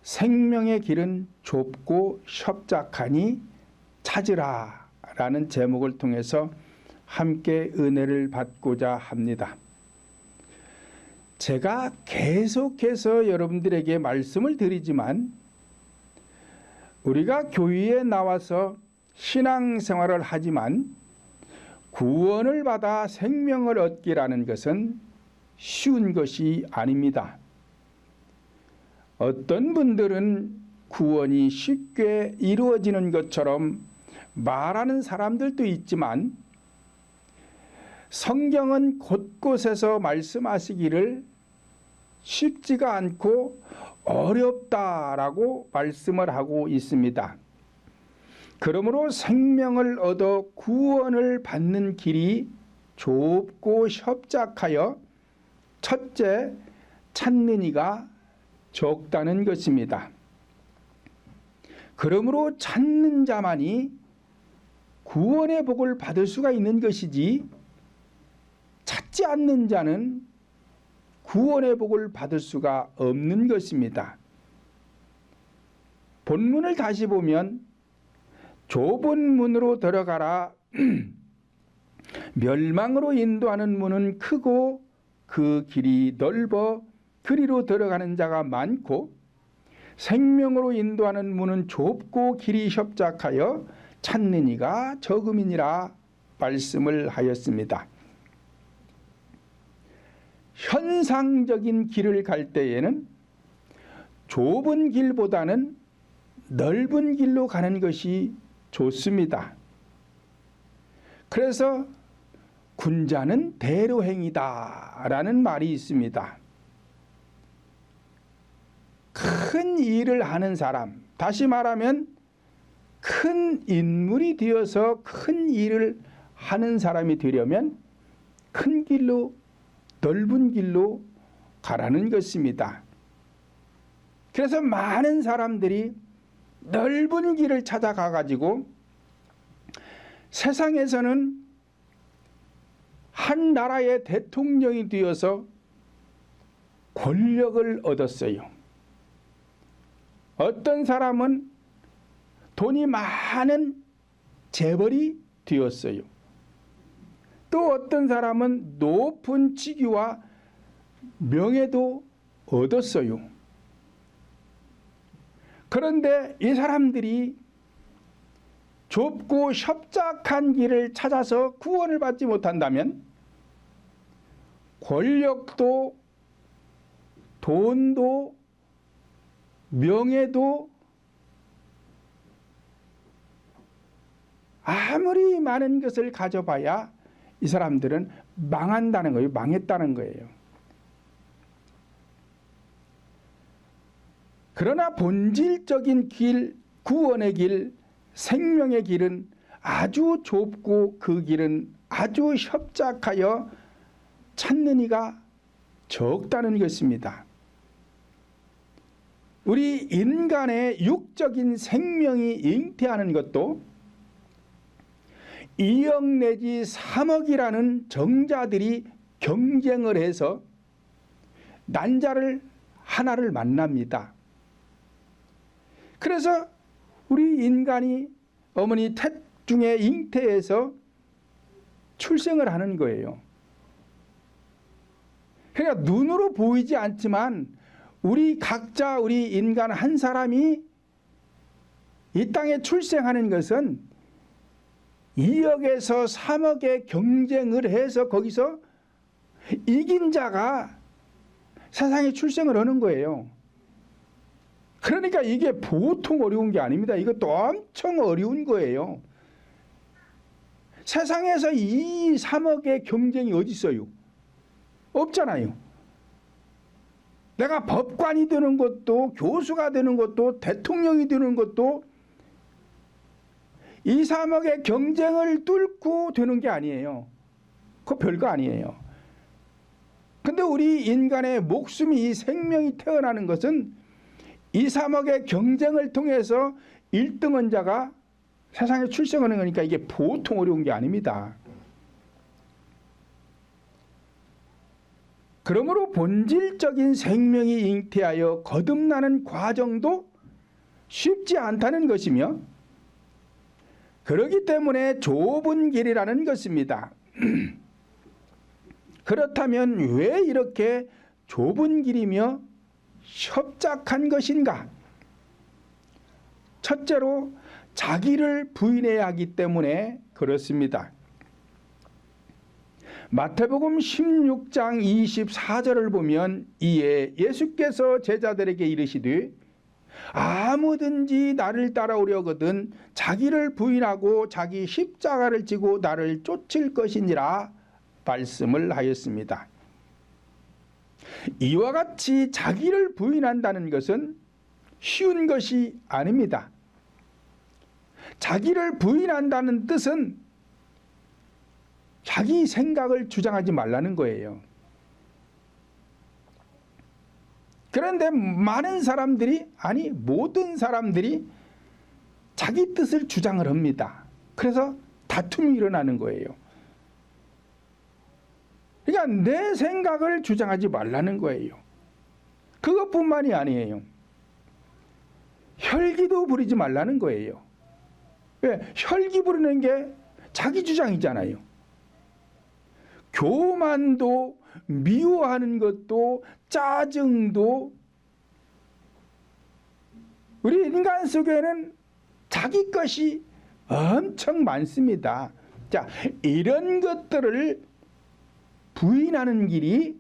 생명의 길은 좁고 협착하니 찾으라 라는 제목을 통해서 함께 은혜를 받고자 합니다. 제가 계속해서 여러분들에게 말씀을 드리지만 우리가 교회에 나와서 신앙생활을 하지만 구원을 받아 생명을 얻기라는 것은 쉬운 것이 아닙니다. 어떤 분들은 구원이 쉽게 이루어지는 것처럼 말하는 사람들도 있지만 성경은 곳곳에서 말씀하시기를 쉽지가 않고 어렵다라고 말씀을 하고 있습니다. 그러므로 생명을 얻어 구원을 받는 길이 좁고 협착하여 첫째, 찾는 이가 적다는 것입니다. 그러므로 찾는 자만이 구원의 복을 받을 수가 있는 것이지 찾지 않는 자는 구원의 복을 받을 수가 없는 것입니다. 본문을 다시 보면 좁은 문으로 들어가라. 멸망으로 인도하는 문은 크고 그 길이 넓어 그리로 들어가는 자가 많고 생명으로 인도하는 문은 좁고 길이 협착하여 찾는 이가 적음이니라 말씀을 하였습니다. 현상적인 길을 갈 때에는 좁은 길보다는 넓은 길로 가는 것이 좋습니다. 그래서 군자는 대로행이다 라는 말이 있습니다. 큰 일을 하는 사람, 다시 말하면 큰 인물이 되어서 큰 일을 하는 사람이 되려면 큰 길로, 넓은 길로 가라는 것입니다. 그래서 많은 사람들이 넓은 길을 찾아가 가지고 세상에서는 한 나라의 대통령이 되어서 권력을 얻었어요. 어떤 사람은 돈이 많은 재벌이 되었어요. 또 어떤 사람은 높은 직위와 명예도 얻었어요. 그런데 이 사람들이 좁고 협착한 길을 찾아서 구원을 받지 못한다면 권력도 돈도 명예도 아무리 많은 것을 가져봐야 이 사람들은 망한다는 거예요. 망했다는 거예요. 그러나 본질적인 길, 구원의 길, 생명의 길은 아주 좁고 그 길은 아주 협착하여 찾는 이가 적다는 것입니다. 우리 인간의 육적인 생명이 잉태하는 것도 2억 내지 3억이라는 정자들이 경쟁을 해서 난자를 하나를 만납니다. 그래서 우리 인간이 어머니 태 중에 잉태해서 출생을 하는 거예요. 그러니까 눈으로 보이지 않지만 우리 각자 우리 인간 한 사람이 이 땅에 출생하는 것은 2억에서 3억의 경쟁을 해서 거기서 이긴 자가 세상에 출생을 하는 거예요. 그러니까 이게 보통 어려운 게 아닙니다. 이것도 엄청 어려운 거예요. 세상에서 2, 3억의 경쟁이 어디 있어요? 없잖아요. 내가 법관이 되는 것도 교수가 되는 것도 대통령이 되는 것도 2, 3억의 경쟁을 뚫고 되는 게 아니에요. 그거 별거 아니에요. 근데 우리 인간의 목숨이 이 생명이 태어나는 것은 2, 3억의 경쟁을 통해서 1등한 자가 세상에 출생하는 거니까 이게 보통 어려운 게 아닙니다. 그러므로 본질적인 생명이 잉태하여 거듭나는 과정도 쉽지 않다는 것이며, 그렇기 때문에 좁은 길이라는 것입니다. 그렇다면 왜 이렇게 좁은 길이며 협착한 것인가? 첫째로 자기를 부인해야 하기 때문에 그렇습니다. 마태복음 16장 24절을 보면 이에 예수께서 제자들에게 이르시되 아무든지 나를 따라오려거든 자기를 부인하고 자기 십자가를 지고 나를 쫓을 것이니라 말씀을 하였습니다. 이와 같이 자기를 부인한다는 것은 쉬운 것이 아닙니다. 자기를 부인한다는 뜻은 자기 생각을 주장하지 말라는 거예요. 그런데 많은 사람들이, 아니 모든 사람들이 자기 뜻을 주장을 합니다. 그래서 다툼이 일어나는 거예요. 그러니까 내 생각을 주장하지 말라는 거예요. 그것뿐만이 아니에요. 혈기도 부리지 말라는 거예요. 왜? 혈기 부리는 게 자기 주장이잖아요. 교만도, 미워하는 것도, 짜증도, 우리 인간 속에는 자기 것이 엄청 많습니다. 자, 이런 것들을 부인하는 길이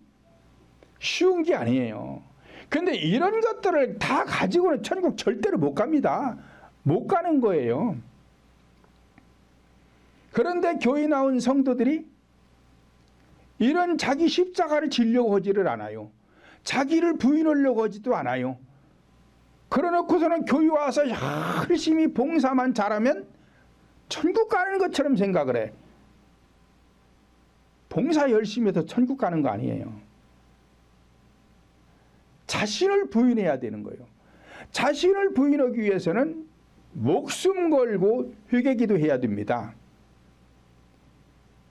쉬운 게 아니에요. 근데 이런 것들을 다 가지고는 천국 절대로 못 갑니다. 못 가는 거예요. 그런데 교회 나온 성도들이 이런 자기 십자가를 지려고 하지를 않아요. 자기를 부인하려고 하지도 않아요. 그러놓고서는 교회 와서 열심히 봉사만 잘하면 천국 가는 것처럼 생각을 해. 봉사 열심히 해서 천국 가는 거 아니에요. 자신을 부인해야 되는 거예요. 자신을 부인하기 위해서는 목숨 걸고 회개기도 해야 됩니다.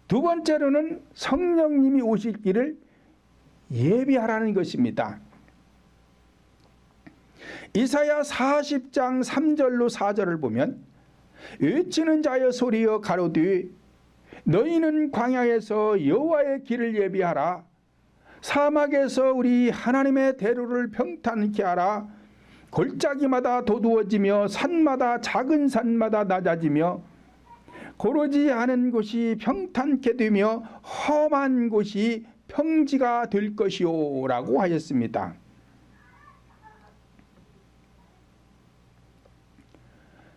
두 번째로는 성령님이 오실 길을 예비하라는 것입니다. 이사야 40장 3절로 4절을 보면 외치는 자여 소리여 가로되 너희는 광야에서 여호와의 길을 예비하라. 사막에서 우리 하나님의 대로를 평탄케 하라. 골짜기마다 도두어지며 산마다 작은 산마다 낮아지며 고르지 않은 곳이 평탄케 되며 험한 곳이 평지가 될 것이요 라고 하였습니다.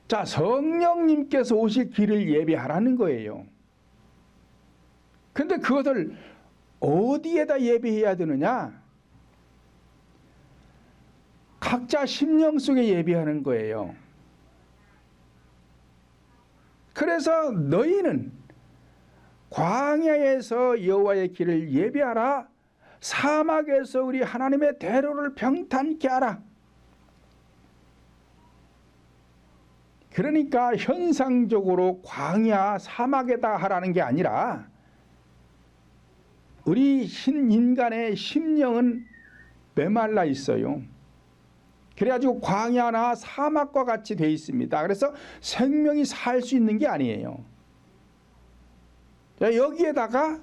자, 성령님께서 오실 길을 예비하라는 거예요. 근데 그것을 어디에다 예비해야 되느냐? 각자 심령 속에 예비하는 거예요. 그래서 너희는 광야에서 여호와의 길을 예비하라. 사막에서 우리 하나님의 대로를 평탄케 하라. 그러니까 현상적으로 광야 사막에다 하라는 게 아니라 우리 인간의 심령은 메말라 있어요. 그래가지고 광야나 사막과 같이 되어 있습니다. 그래서 생명이 살 수 있는 게 아니에요. 여기에다가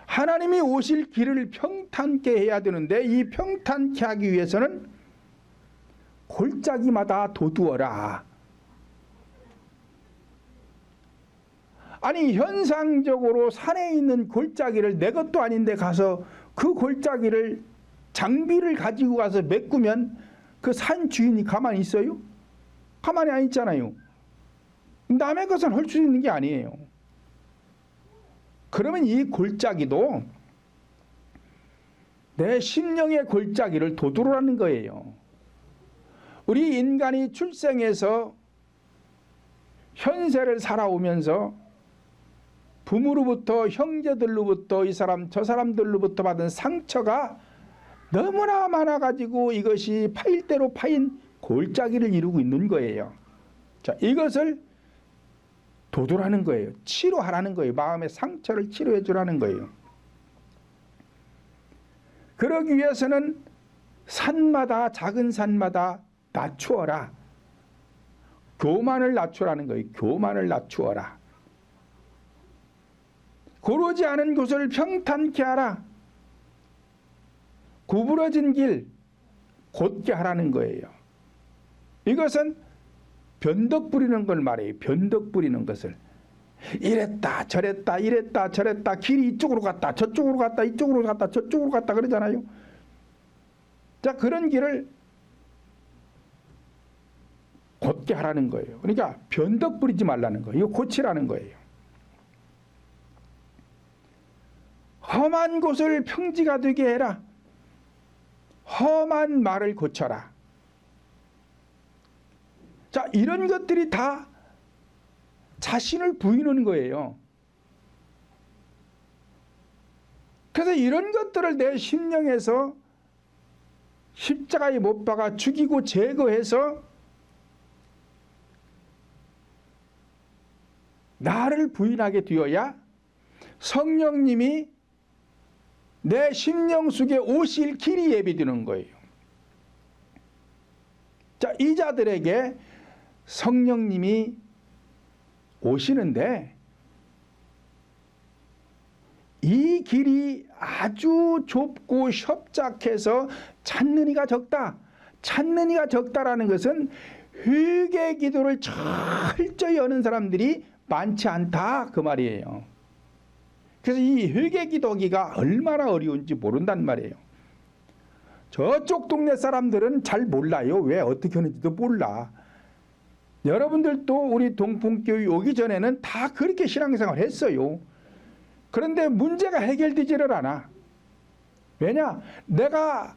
하나님이 오실 길을 평탄케 해야 되는데 이 평탄케 하기 위해서는 골짜기마다 도두어라. 아니 현상적으로 산에 있는 골짜기를 내 것도 아닌데 가서 그 골짜기를 장비를 가지고 가서 메꾸면 그 산 주인이 가만히 있어요? 가만히 안 있잖아요. 남의 것은 할 수 있는 게 아니에요. 그러면 이 골짜기도 내 심령의 골짜기를 도두라는 거예요. 우리 인간이 출생해서 현세를 살아오면서 부모로부터 형제들로부터 이 사람 저 사람들로부터 받은 상처가 너무나 많아가지고 이것이 파일 대로 파인 골짜기를 이루고 있는 거예요. 자, 이것을 도두라는 거예요. 치료하라는 거예요. 마음의 상처를 치료해 주라는 거예요. 그러기 위해서는 산마다, 작은 산마다 낮추어라. 교만을 낮추라는 거예요. 교만을 낮추어라. 고르지 않은 곳을 평탄케 하라. 구부러진 길 곧게 하라는 거예요. 이것은 변덕 부리는 걸 말해요. 변덕 부리는 것을. 이랬다 저랬다 이랬다 저랬다, 길이 이쪽으로 갔다 저쪽으로 갔다 이쪽으로 갔다 저쪽으로 갔다 그러잖아요. 자, 그런 길을 곧게 하라는 거예요. 그러니까 변덕 부리지 말라는 거예요. 이거 고치라는 거예요. 험한 곳을 평지가 되게 해라. 험한 말을 고쳐라. 자, 이런 것들이 다 자신을 부인하는 거예요. 그래서 이런 것들을 내 심령에서 십자가에 못 박아 죽이고 제거해서 나를 부인하게 되어야 성령님이 내 심령 속에 오실 길이 예비되는 거예요. 자, 이 자들에게 성령님이 오시는데 이 길이 아주 좁고 협착해서 찾는 이가 적다. 찾는 이가 적다라는 것은 회개 기도를 철저히 하는 사람들이 많지 않다 그 말이에요. 그래서 이 회개 기도하기가 얼마나 어려운지 모른단 말이에요. 저쪽 동네 사람들은 잘 몰라요. 왜 어떻게 하는지도 몰라. 여러분들도 우리 동풍교회 오기 전에는 다 그렇게 신앙생활 했어요. 그런데 문제가 해결되지를 않아. 왜냐? 내가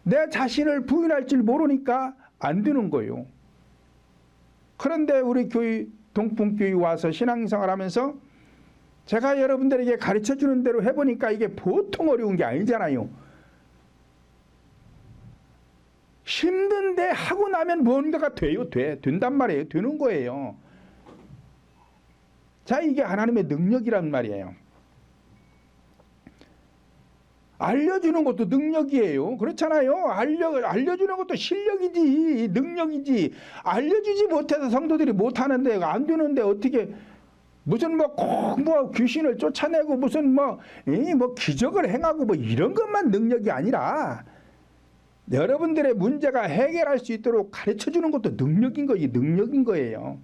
내 자신을 부인할 줄 모르니까 안 되는 거예요. 그런데 우리 교회 동풍교회 와서 신앙생활 하면서 제가 여러분들에게 가르쳐주는 대로 해보니까 이게 보통 어려운 게 아니잖아요. 힘든데 하고 나면 뭔가가 돼요. 된단 말이에요. 되는 거예요. 자, 이게 하나님의 능력이란 말이에요. 알려주는 것도 능력이에요. 그렇잖아요. 알려주는 것도 실력이지, 능력이지. 알려주지 못해서 성도들이 못하는데, 안 되는데 어떻게 무슨 꼭 귀신을 쫓아내고 무슨 기적을 행하고 이런 것만 능력이 아니라 여러분들의 문제가 해결할 수 있도록 가르쳐주는 것도 능력인 거예요.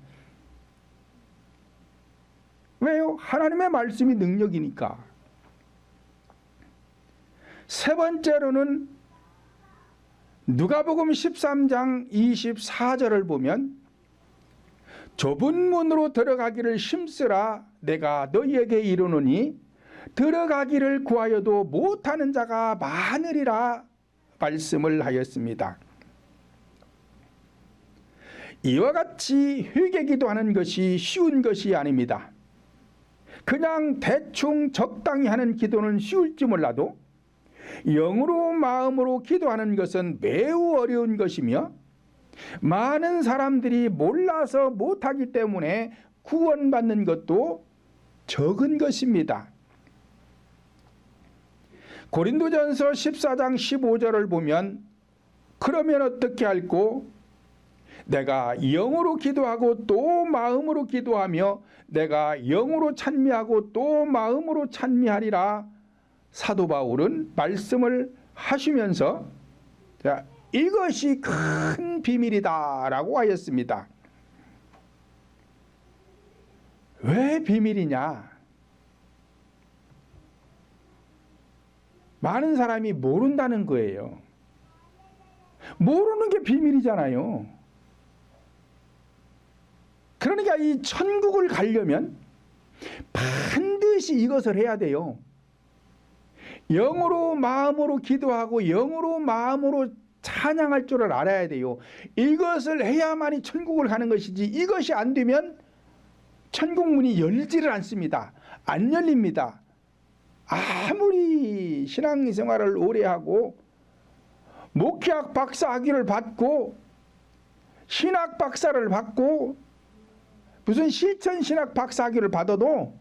왜요? 하나님의 말씀이 능력이니까. 세 번째로는 누가복음 13장 24절을 보면 좁은 문으로 들어가기를 힘쓰라. 내가 너희에게 이르노니 들어가기를 구하여도 못하는 자가 많으리라 말씀을 하였습니다. 이와 같이 회개기도하는 것이 쉬운 것이 아닙니다. 그냥 대충 적당히 하는 기도는 쉬울지 몰라도 영으로 마음으로 기도하는 것은 매우 어려운 것이며 많은 사람들이 몰라서 못하기 때문에 구원받는 것도 적은 것입니다. 고린도전서 14장 15절을 보면 그러면 어떻게 할꼬? 내가 영으로 기도하고 또 마음으로 기도하며 내가 영으로 찬미하고 또 마음으로 찬미하리라. 사도 바울은 말씀을 하시면서 이것이 큰 비밀이다 라고 하였습니다. 왜 비밀이냐? 많은 사람이 모른다는 거예요. 모르는 게 비밀이잖아요. 그러니까 이 천국을 가려면 반드시 이것을 해야 돼요. 영으로 마음으로 기도하고 영으로 마음으로 찬양할 줄을 알아야 돼요. 이것을 해야만이 천국을 가는 것이지 이것이 안 되면 천국 문이 열지를 않습니다. 안 열립니다. 아무리 신앙생활을 오래 하고 목회학 박사 학위를 받고 신학 박사를 받고 무슨 실천 신학 박사 학위를 받아도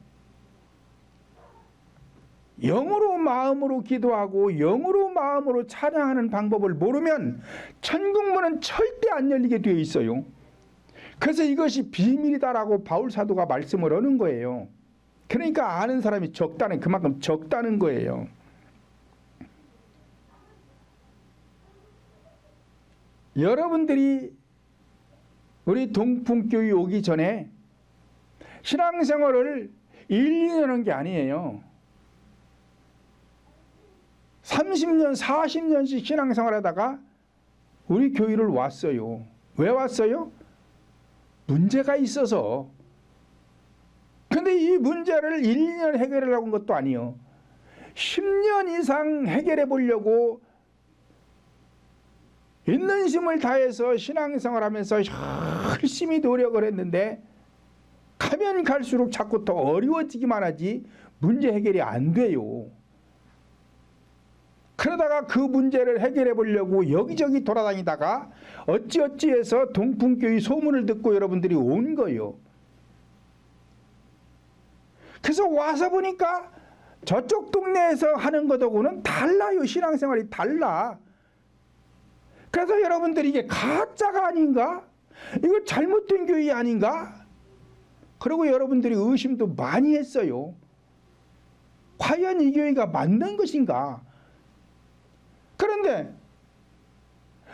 영으로 마음으로 기도하고 영으로 마음으로 찬양하는 방법을 모르면 천국문은 절대 안 열리게 되어 있어요. 그래서 이것이 비밀이다라고 바울 사도가 말씀을 하는 거예요. 그러니까 아는 사람이 적다는, 그만큼 적다는 거예요. 여러분들이 우리 동풍교회 오기 전에 신앙생활을 1, 2년 한 게 아니에요. 30년, 40년씩 신앙생활하다가 우리 교회를 왔어요. 왜 왔어요? 문제가 있어서. 근데 이 문제를 1, 2년 해결하려고 한 것도 아니에요. 10년 이상 해결해 보려고 있는 힘을 다해서 신앙생활하면서 열심히 노력을 했는데 가면 갈수록 자꾸 더 어려워지기만 하지 문제 해결이 안 돼요. 그러다가 그 문제를 해결해 보려고 여기저기 돌아다니다가 어찌어찌해서 동풍교회 소문을 듣고 여러분들이 온 거예요. 그래서 와서 보니까 저쪽 동네에서 하는 것하고는 달라요. 신앙생활이 달라. 그래서 여러분들이 이게 가짜가 아닌가? 이거 잘못된 교회 아닌가? 그리고 여러분들이 의심도 많이 했어요. 과연 이 교회가 맞는 것인가? 그런데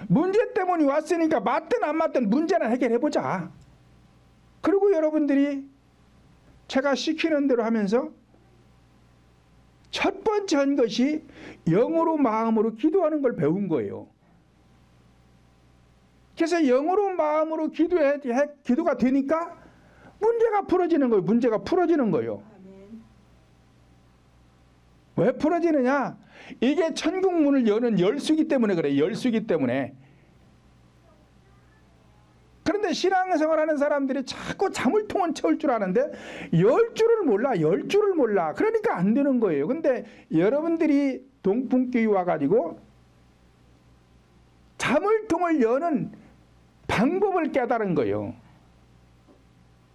문제 때문에 왔으니까 맞든 안 맞든 문제는 해결해보자. 그리고 여러분들이 제가 시키는 대로 하면서 첫 번째 한 것이 영으로 마음으로 기도하는 걸 배운 거예요. 그래서 영으로 마음으로 기도가 되니까 문제가 풀어지는 거예요. 문제가 풀어지는 거예요. 왜 풀어지느냐? 이게 천국문을 여는 열수기 때문에 그래. 열수기 때문에. 그런데 신앙생활하는 사람들이 자꾸 자물통은 채울 줄 아는데 열 줄을 몰라. 열 줄을 몰라. 그러니까 안 되는 거예요. 근데 여러분들이 동풍교회 와가지고 자물통을 여는 방법을 깨달은 거예요.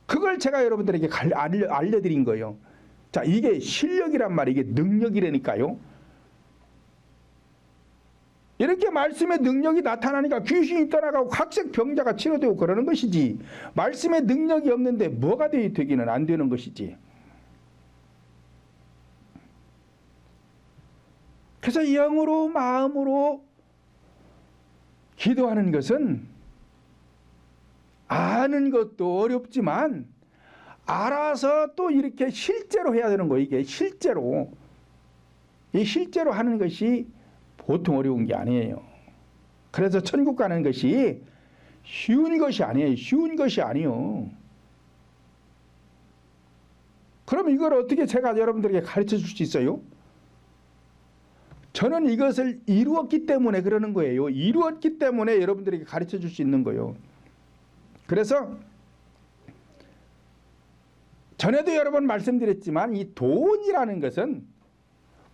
그걸 제가 여러분들에게 알려드린 거예요. 자, 이게 실력이란 말이에요. 이게 능력이라니까요. 이렇게 말씀의 능력이 나타나니까 귀신이 떠나가고 각색 병자가 치료되고 그러는 것이지, 말씀의 능력이 없는데 뭐가 되기는 안 되는 것이지. 그래서 영으로 마음으로 기도하는 것은 아는 것도 어렵지만 알아서 또 이렇게 실제로 해야 되는 거예요. 이게 실제로. 이 실제로 하는 것이 보통 어려운 게 아니에요. 그래서 천국 가는 것이 쉬운 것이 아니에요. 쉬운 것이 아니에요. 그럼 이걸 어떻게 제가 여러분들에게 가르쳐 줄 수 있어요? 저는 이것을 이루었기 때문에 그러는 거예요. 이루었기 때문에 여러분들에게 가르쳐 줄 수 있는 거예요. 그래서 전에도 여러 번 말씀드렸지만 이 돈이라는 것은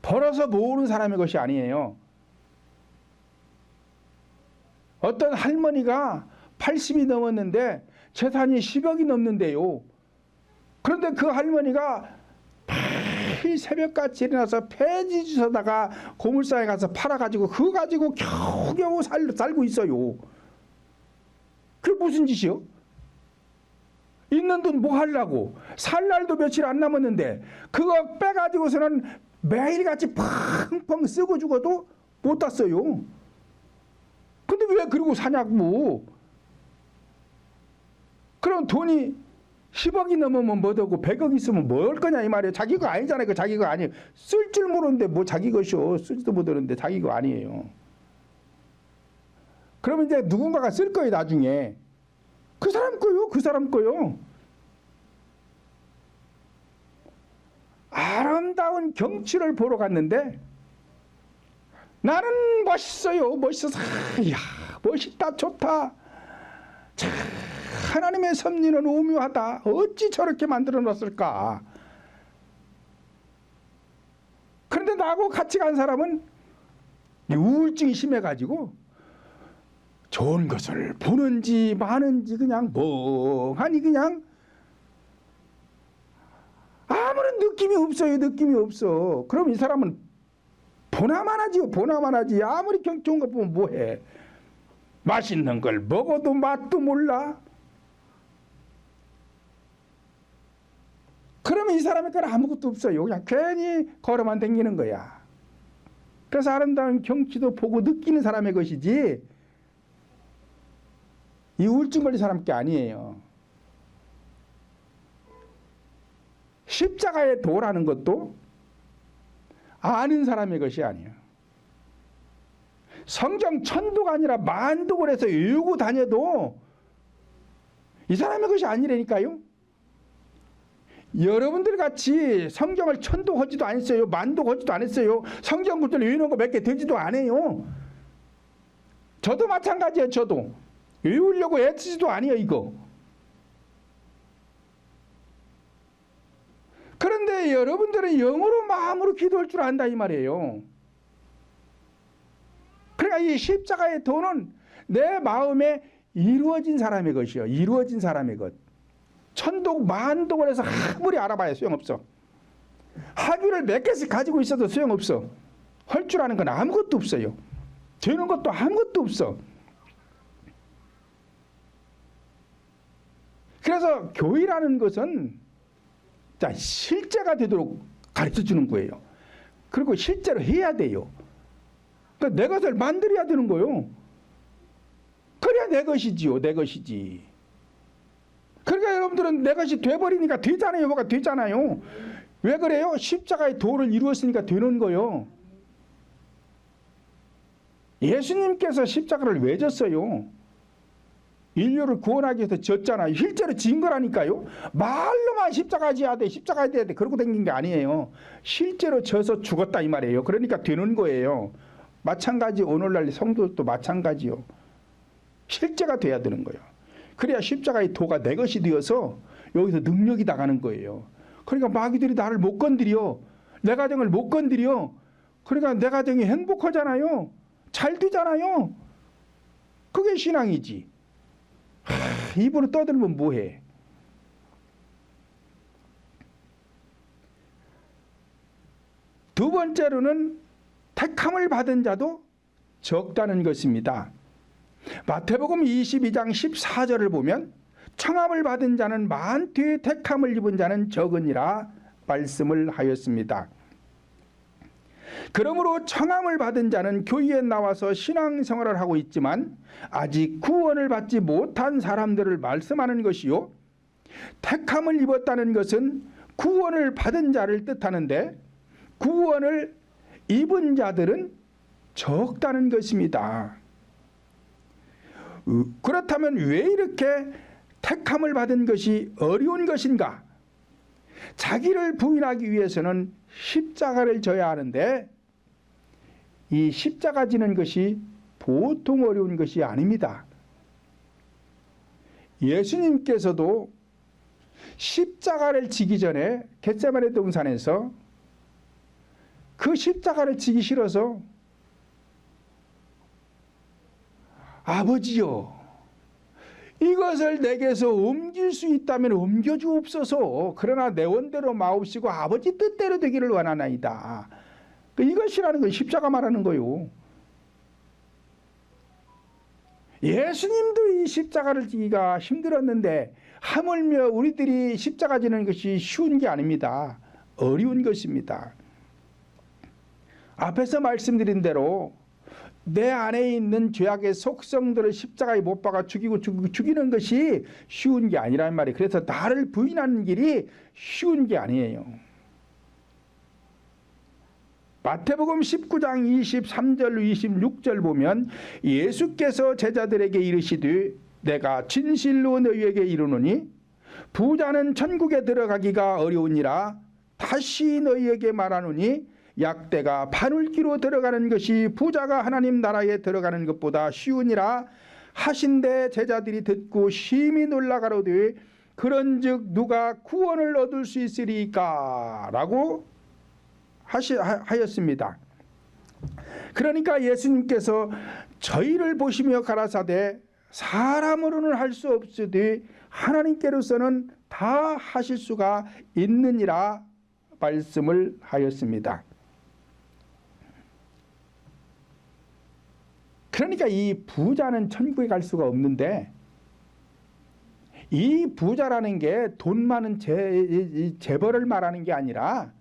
벌어서 모으는 사람의 것이 아니에요. 어떤 할머니가 80이 넘었는데 재산이 10억이 넘는데요. 그런데 그 할머니가 매일 새벽같이 일어나서 폐지 주워다가 고물상에 가서 팔아가지고 그거 가지고 겨우겨우 살고 있어요. 그게 무슨 짓이요? 있는 돈 뭐 하려고? 살 날도 며칠 안 남았는데 그거 빼가지고서는 매일같이 펑펑 쓰고 죽어도 못 땄어요. 근데 왜 그러고 사냐고. 그럼 돈이 10억이 넘으면 뭐되고 100억 있으면 뭐 할 거냐 이 말이에요. 자기 거 아니잖아요. 그 자기 거 아니에요. 쓸 줄 모르는데 뭐 자기 것이요. 쓰지도 못하는데 자기 거 아니에요. 그러면 이제 누군가가 쓸 거예요. 나중에. 그 사람 거요. 그 사람 거요. 아름다운 경치를 보러 갔는데 나는 멋있어요. 멋있어서 이야 멋있다 좋다. 참 하나님의 섭리는 오묘하다. 어찌 저렇게 만들어 놨을까. 그런데 나하고 같이 간 사람은 우울증이 심해가지고 좋은 것을 보는지 마는지 그냥 멍하니 그냥 아무 아무런 느낌이 없어요. 느낌이 없어. 그럼 이 사람은 보나만 하지요. 보나만 하지. 아무리 좋은 거 보면 뭐해. 맛있는 걸 먹어도 맛도 몰라. 그러면 이 사람의 건 아무것도 없어요. 그냥 괜히 걸어만 다니는 거야. 그래서 아름다운 경치도 보고 느끼는 사람의 것이지 이 우울증 걸린 사람 게 아니에요. 십자가의 도라는 것도 아는 사람의 것이 아니에요. 성경 천도가 아니라 만독을 해서 외우고 다녀도 이 사람의 것이 아니라니까요. 여러분들 같이 성경을 천독하지도 않았어요. 만독하지도 않았어요. 성경 구절을 외우는 거 몇 개 되지도 않아요. 저도 마찬가지예요. 저도 외우려고 애쓰지도 아니에요. 이거. 그런데 여러분들은 영어로 마음으로 기도할 줄 안다 이 말이에요. 그러니까 이 십자가의 도는 내 마음에 이루어진 사람의 것이요. 이루어진 사람의 것. 천독 만독을 해서 아무리 알아봐야 소용없어. 학위를 몇 개씩 가지고 있어도 소용없어. 할 줄 아는 건 아무것도 없어요. 되는 것도 아무것도 없어. 그래서 교회라는 것은 자, 실제가 되도록 가르쳐주는 거예요. 그리고 실제로 해야 돼요. 그러니까 내 것을 만들어야 되는 거예요. 그래야 내 것이지요. 내 것이지. 그러니까 여러분들은 내 것이 돼버리니까 되잖아요. 뭐가 되잖아요. 왜 그래요? 십자가의 도를 이루었으니까 되는 거예요. 예수님께서 십자가를 왜 졌어요? 인류를 구원하기 위해서 졌잖아요. 실제로 진 거라니까요. 말로만 십자가 지어야 돼. 십자가 돼야 돼. 그러고 댕긴 게 아니에요. 실제로 져서 죽었다 이 말이에요. 그러니까 되는 거예요. 마찬가지 오늘날 성도도 마찬가지요. 실제가 돼야 되는 거예요. 그래야 십자가의 도가 내 것이 되어서 여기서 능력이 나가는 거예요. 그러니까 마귀들이 나를 못 건드려. 내 가정을 못 건드려. 그러니까 내 가정이 행복하잖아요. 잘 되잖아요. 그게 신앙이지. 입으로 떠들면 뭐해. 두 번째로는 택함을 받은 자도 적다는 것입니다. 마태복음 22장 14절을 보면 청함을 받은 자는 많되 택함을 입은 자는 적으니라 말씀을 하였습니다. 그러므로 청함을 받은 자는 교회에 나와서 신앙생활을 하고 있지만 아직 구원을 받지 못한 사람들을 말씀하는 것이요, 택함을 입었다는 것은 구원을 받은 자를 뜻하는데 구원을 입은 자들은 적다는 것입니다. 그렇다면 왜 이렇게 택함을 받은 것이 어려운 것인가? 자기를 부인하기 위해서는 십자가를 져야 하는데 이 십자가 지는 것이 보통 어려운 것이 아닙니다. 예수님께서도 십자가를 지기 전에 겟세마네 동산에서 그 십자가를 지기 싫어서 아버지요, 이것을 내게서 옮길 수 있다면 옮겨주옵소서. 그러나 내 원대로 마옵시고 아버지 뜻대로 되기를 원하나이다. 이것이라는 건 십자가 말하는 거요. 예수님도 이 십자가를 지기가 힘들었는데 하물며 우리들이 십자가 지는 것이 쉬운 게 아닙니다. 어려운 것입니다. 앞에서 말씀드린 대로 내 안에 있는 죄악의 속성들을 십자가에 못 박아 죽이는 것이 쉬운 게 아니란 말이에요. 그래서 나를 부인하는 길이 쉬운 게 아니에요. 마태복음 19장 23절 26절 보면 예수께서 제자들에게 이르시되 내가 진실로 너희에게 이르노니 부자는 천국에 들어가기가 어려우니라. 다시 너희에게 말하노니 약대가 바늘기로 들어가는 것이 부자가 하나님 나라에 들어가는 것보다 쉬우니라 하신데 제자들이 듣고 심히 놀라가로되 그런즉 누가 구원을 얻을 수 있으리까? 라고 하였습니다. 그러니까 예수님께서 저희를 보시며 가라사대 사람으로는 할 수 없으되 하나님께로서는 다 하실 수가 있느니라 말씀을 하였습니다. 그러니까 이 부자는 천국에 갈 수가 없는데, 이 부자라는 게 돈 많은 재벌을 말하는 게 아니라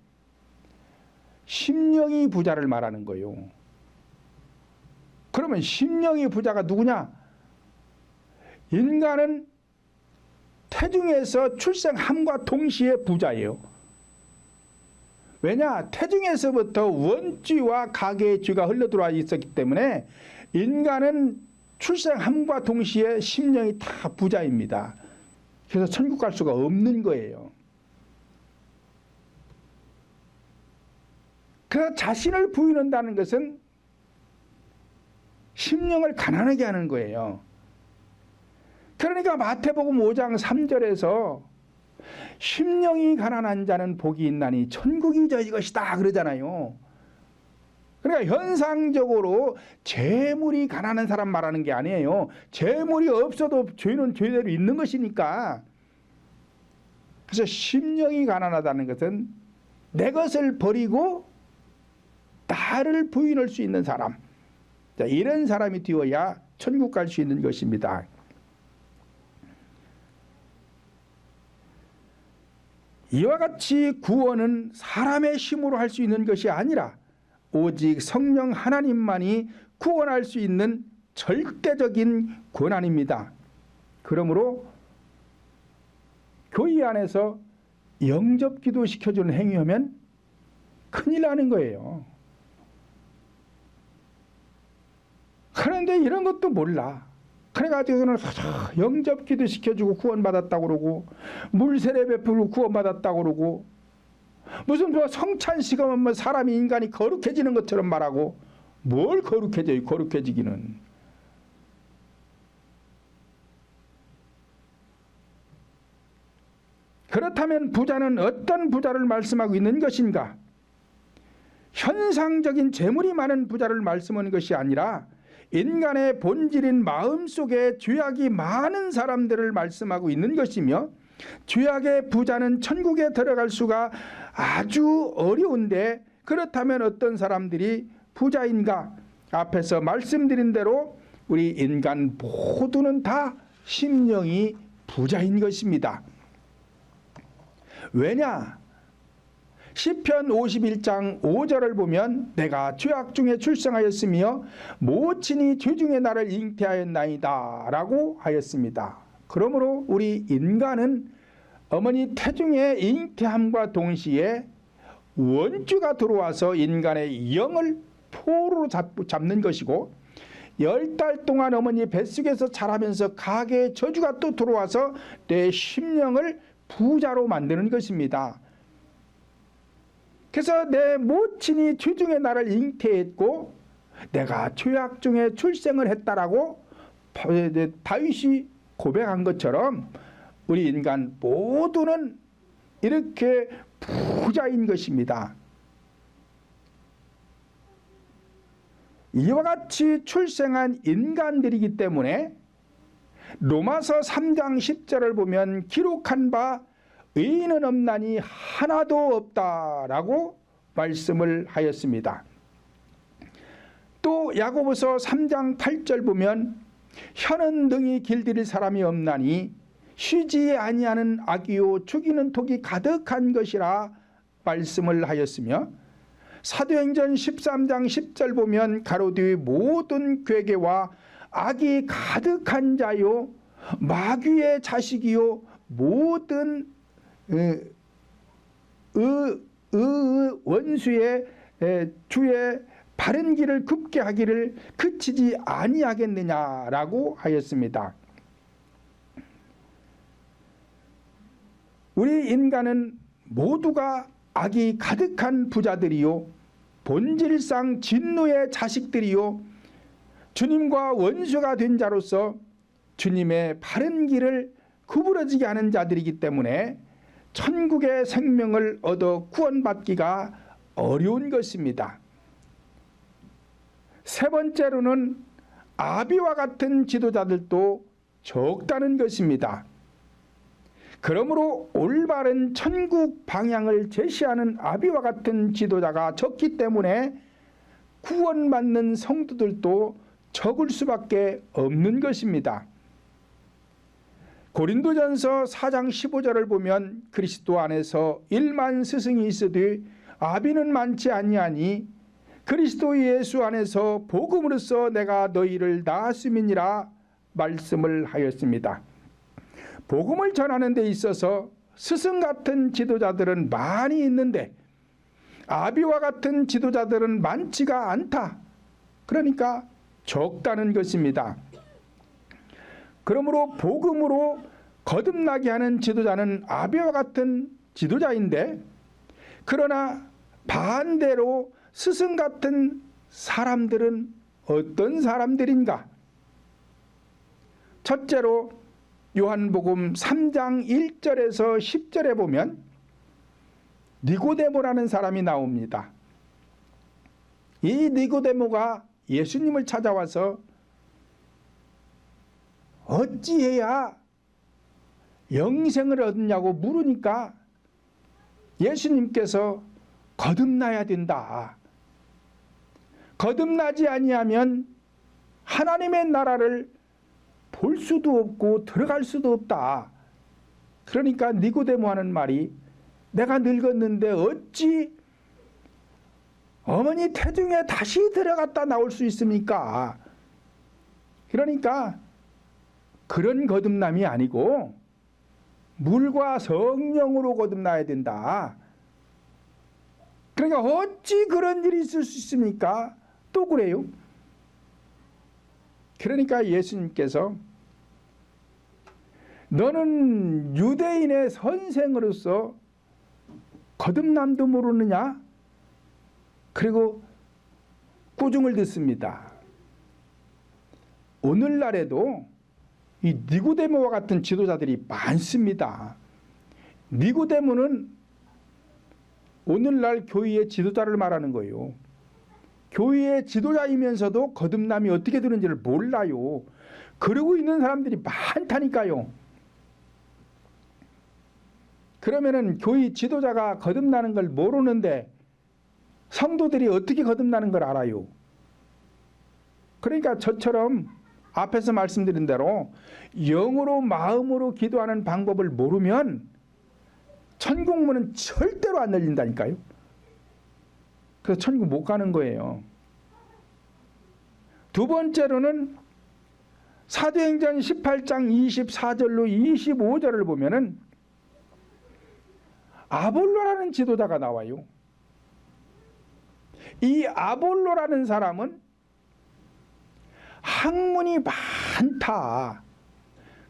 심령이 부자를 말하는 거예요. 그러면 심령이 부자가 누구냐? 인간은 태중에서 출생함과 동시에 부자예요. 왜냐? 태중에서부터 원쥐와 가계의 쥐가 흘러들어와 있었기 때문에 인간은 출생함과 동시에 심령이 다 부자입니다. 그래서 천국 갈 수가 없는 거예요. 그래서 자신을 부인한다는 것은 심령을 가난하게 하는 거예요. 그러니까 마태복음 5장 3절에서 심령이 가난한 자는 복이 있나니 천국이 저희 것이다 그러잖아요. 그러니까 현상적으로 재물이 가난한 사람 말하는 게 아니에요. 재물이 없어도 죄는 죄대로 있는 것이니까. 그래서 심령이 가난하다는 것은 내 것을 버리고 나를 부인할 수 있는 사람, 자, 이런 사람이 되어야 천국 갈 수 있는 것입니다. 이와 같이 구원은 사람의 힘으로 할 수 있는 것이 아니라 오직 성령 하나님만이 구원할 수 있는 절대적인 권한입니다. 그러므로 교회 안에서 영접기도 시켜주는 행위하면 큰일 나는 거예요. 그런데 이런 것도 몰라. 그래가지고는 영접기도 시켜주고 구원받았다고 그러고, 물세례 베풀고 구원받았다고 그러고, 무슨 성찬식하면 뭐 사람이 인간이 거룩해지는 것처럼 말하고, 뭘 거룩해져요? 거룩해지기는. 그렇다면 부자는 어떤 부자를 말씀하고 있는 것인가? 현상적인 재물이 많은 부자를 말씀하는 것이 아니라 인간의 본질인 마음속에 죄악이 많은 사람들을 말씀하고 있는 것이며, 죄악의 부자는 천국에 들어갈 수가 아주 어려운데, 그렇다면 어떤 사람들이 부자인가? 앞에서 말씀드린 대로 우리 인간 모두는 다 심령이 부자인 것입니다. 왜냐? 시편 51장 5절을 보면 내가 죄악 중에 출생하였으며 모친이 죄 중에 나를 잉태하였나이다 라고 하였습니다. 그러므로 우리 인간은 어머니 태중에 잉태함과 동시에 원죄가 들어와서 인간의 영을 포로로 잡는 것이고, 10달 동안 어머니 뱃속에서 자라면서 가계의 저주가 또 들어와서 내 심령을 부자로 만드는 것입니다. 그래서 내 모친이 죄 중에 나를 잉태했고 내가 죄악 중에 출생을 했다라고 다윗이 고백한 것처럼 우리 인간 모두는 이렇게 부자인 것입니다. 이와 같이 출생한 인간들이기 때문에 로마서 3장 10절을 보면 기록한 바 의인은 없나니 하나도 없다라고 말씀을 하였습니다. 또 야고보서 3장 8절 보면 혀는 능히 길들일 사람이 없나니 쉬지 아니하는 악이요 죽이는 독이 가득한 것이라 말씀을 하였으며, 사도행전 13장 10절 보면 가로뒤 모든 괴계와 악이 가득한 자요 마귀의 자식이요 모든 원수의 주의 바른 길을 굽게 하기를 그치지 아니하겠느냐라고 하였습니다. 우리 인간은 모두가 악이 가득한 부자들이요 본질상 진노의 자식들이요 주님과 원수가 된 자로서 주님의 바른 길을 구부러지게 하는 자들이기 때문에 천국의 생명을 얻어 구원받기가 어려운 것입니다. 세 번째로는 아비와 같은 지도자들도 적다는 것입니다. 그러므로 올바른 천국 방향을 제시하는 아비와 같은 지도자가 적기 때문에 구원받는 성도들도 적을 수밖에 없는 것입니다. 고린도전서 4장 15절을 보면 그리스도 안에서 1만 스승이 있으되 아비는 많지 아니하니 그리스도 예수 안에서 복음으로써 내가 너희를 낳았음이니라 말씀을 하였습니다. 복음을 전하는 데 있어서 스승 같은 지도자들은 많이 있는데 아비와 같은 지도자들은 많지가 않다. 그러니까 적다는 것입니다. 그러므로 복음으로 거듭나게 하는 지도자는 아비와 같은 지도자인데, 그러나 반대로 스승 같은 사람들은 어떤 사람들인가? 첫째로 요한복음 3장 1절에서 10절에 보면 니고데모라는 사람이 나옵니다. 이 니고데모가 예수님을 찾아와서 어찌해야 영생을 얻느냐고 물으니까 예수님께서 거듭나야 된다. 거듭나지 아니하면 하나님의 나라를 볼 수도 없고 들어갈 수도 없다. 그러니까 니고데모 하는 말이, 내가 늙었는데 어찌 어머니 태중에 다시 들어갔다 나올 수 있습니까? 그러니까 그런 거듭남이 아니고 물과 성령으로 거듭나야 된다. 그러니까 어찌 그런 일이 있을 수 있습니까? 또 그래요. 그러니까 예수님께서 너는 유대인의 선생으로서 거듭남도 모르느냐? 그리고 꾸중을 듣습니다. 오늘날에도 이 니고데모와 같은 지도자들이 많습니다. 니고데모는 오늘날 교회의 지도자를 말하는 거예요. 교회의 지도자이면서도 거듭남이 어떻게 되는지를 몰라요. 그러고 있는 사람들이 많다니까요. 그러면은 교회 지도자가 거듭나는 걸 모르는데 성도들이 어떻게 거듭나는 걸 알아요? 그러니까 저처럼 앞에서 말씀드린 대로 영으로 마음으로 기도하는 방법을 모르면 천국문은 절대로 안 열린다니까요. 그래서 천국 못 가는 거예요. 두 번째로는 사도행전 18장 24절로 25절을 보면은 아볼로라는 지도자가 나와요. 이 아볼로라는 사람은 학문이 많다.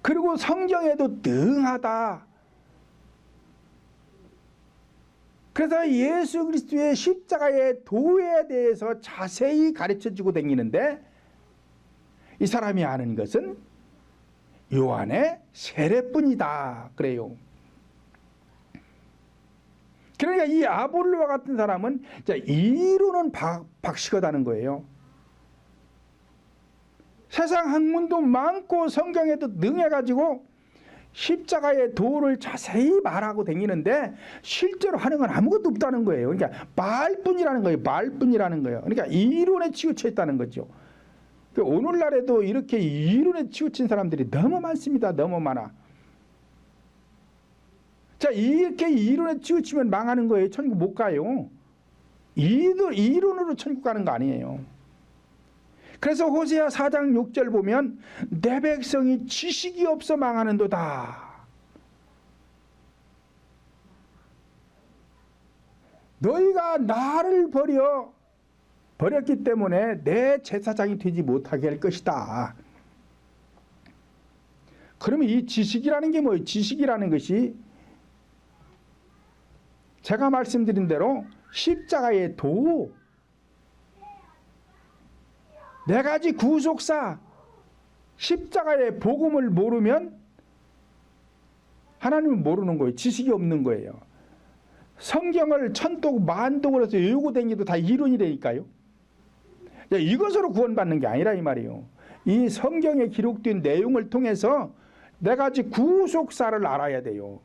그리고 성경에도 능하다. 그래서 예수 그리스도의 십자가의 도에 대해서 자세히 가르쳐주고 다니는데, 이 사람이 아는 것은 요한의 세례뿐이다 그래요. 그러니까 이 아볼로와 같은 사람은 이론은 박식하다는 거예요. 세상 학문도 많고 성경에도 능해가지고 십자가의 도를 자세히 말하고 다니는데 실제로 하는 건 아무것도 없다는 거예요. 그러니까 말뿐이라는 거예요. 말뿐이라는 거예요. 그러니까 이론에 치우쳐 있다는 거죠. 오늘날에도 이렇게 이론에 치우친 사람들이 너무 많습니다. 너무 많아. 자, 이렇게 이론에 치우치면 망하는 거예요. 천국 못 가요. 이론으로 천국 가는 거 아니에요. 그래서 호세아 4장 6절 보면 내 백성이 지식이 없어 망하는도다. 너희가 나를 버렸기 때문에 내 제사장이 되지 못하게 할 것이다. 그러면 이 지식이라는 게 뭐예요? 지식이라는 것이 제가 말씀드린 대로 십자가의 도, 네 가지 구속사, 십자가의 복음을 모르면 하나님을 모르는 거예요. 지식이 없는 거예요. 성경을 천독 만독을 해서 외우고 다니기도 다 이론이라니까요. 이것으로 구원받는 게 아니라 이 말이에요. 이 성경에 기록된 내용을 통해서 네 가지 구속사를 알아야 돼요.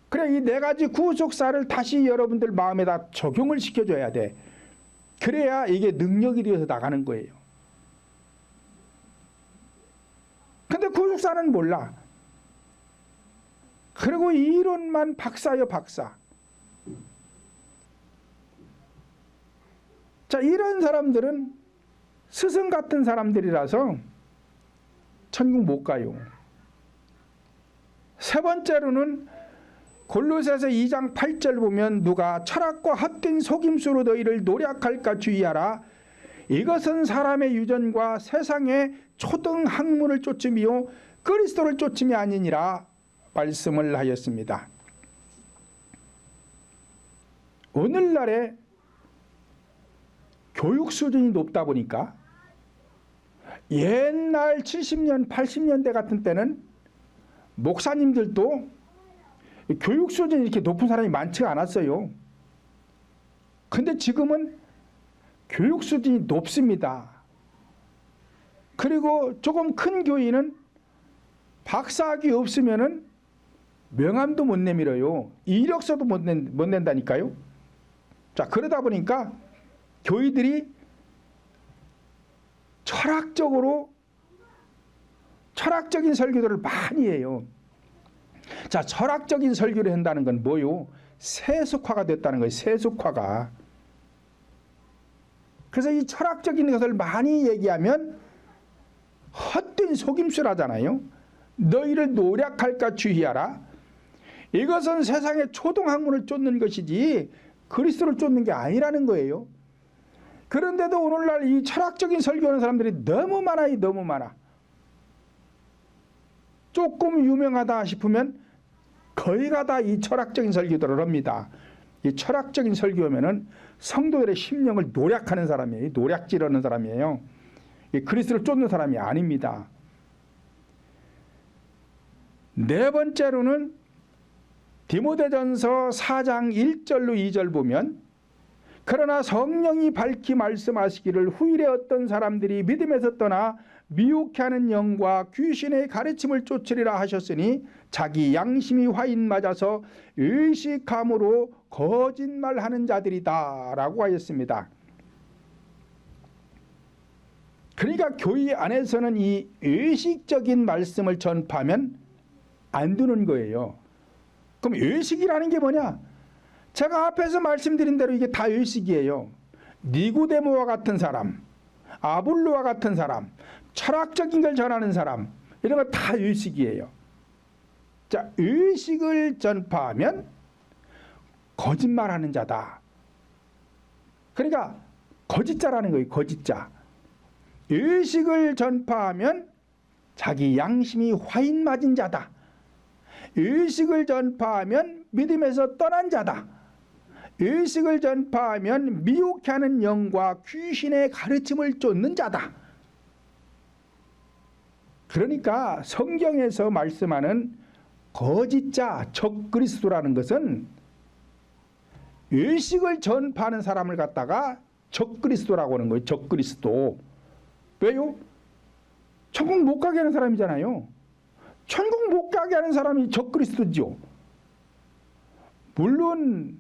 그래, 이 네 가지 구속사를 다시 여러분들 마음에다 적용을 시켜줘야 돼. 그래야 이게 능력이 되어서 나가는 거예요. 근데 구속사는 몰라. 그리고 이론만 박사요, 박사. 자, 이런 사람들은 스승 같은 사람들이라서 천국 못 가요. 세 번째로는 골로새서 2장 8절 보면 누가 철학과 헛된 속임수로 너희를 노략할까 주의하라. 이것은 사람의 유전과 세상의 초등 학문을 쫓음이요 그리스도를 쫓음이 아니니라 말씀을 하였습니다. 오늘날의 교육 수준이 높다 보니까 옛날 70년, 80년대 같은 때는 목사님들도 교육 수준이 이렇게 높은 사람이 많지가 않았어요. 근데 지금은 교육 수준이 높습니다. 그리고 조금 큰 교인은 박사학위 없으면은 명함도 못 내밀어요. 이력서도 못 낸다니까요. 자, 그러다 보니까 교회들이 철학적인 설교들을 많이 해요. 자, 철학적인 설교를 한다는 건 뭐요? 세속화가 됐다는 거예요. 세속화가. 그래서 이 철학적인 것을 많이 얘기하면 헛된 속임수라잖아요. 너희를 노략할까 주의하라. 이것은 세상의 초등학문을 쫓는 것이지 그리스도를 쫓는 게 아니라는 거예요. 그런데도 오늘날 이 철학적인 설교하는 사람들이 너무 많아요. 너무 많아. 조금 유명하다 싶으면 거의가 다 이 철학적인 설교들을 합니다. 이 철학적인 설교하면은 성도들의 심령을 노략하는 사람이에요. 노략질하는 사람이에요. 그리스도를 쫓는 사람이 아닙니다. 네 번째로는 디모데전서 4장 1절로 2절 보면 그러나 성령이 밝히 말씀하시기를 후일에 어떤 사람들이 믿음에서 떠나 미혹해 하는 영과 귀신의 가르침을 쫓으리라 하셨으니 자기 양심이 화인 맞아서 의식함으로 거짓말하는 자들이다 라고 하였습니다. 그러니까 교회 안에서는 이 의식적인 말씀을 전파하면 안 되는 거예요. 그럼 의식이라는 게 뭐냐? 제가 앞에서 말씀드린 대로 이게 다 의식이에요. 니고데모와 같은 사람, 아볼로와 같은 사람, 철학적인 걸 전하는 사람, 이런 거 다 의식이에요. 자, 의식을 전파하면 거짓말하는 자다. 그러니까 거짓자라는 거예요. 거짓자. 의식을 전파하면 자기 양심이 화인 맞은 자다. 의식을 전파하면 믿음에서 떠난 자다. 의식을 전파하면 미혹해 하는 영과 귀신의 가르침을 쫓는 자다. 그러니까 성경에서 말씀하는 거짓자, 적그리스도라는 것은 의식을 전파하는 사람을 갖다가 적그리스도라고 하는 거예요. 적그리스도. 왜요? 천국 못 가게 하는 사람이잖아요. 천국 못 가게 하는 사람이 적그리스도죠. 물론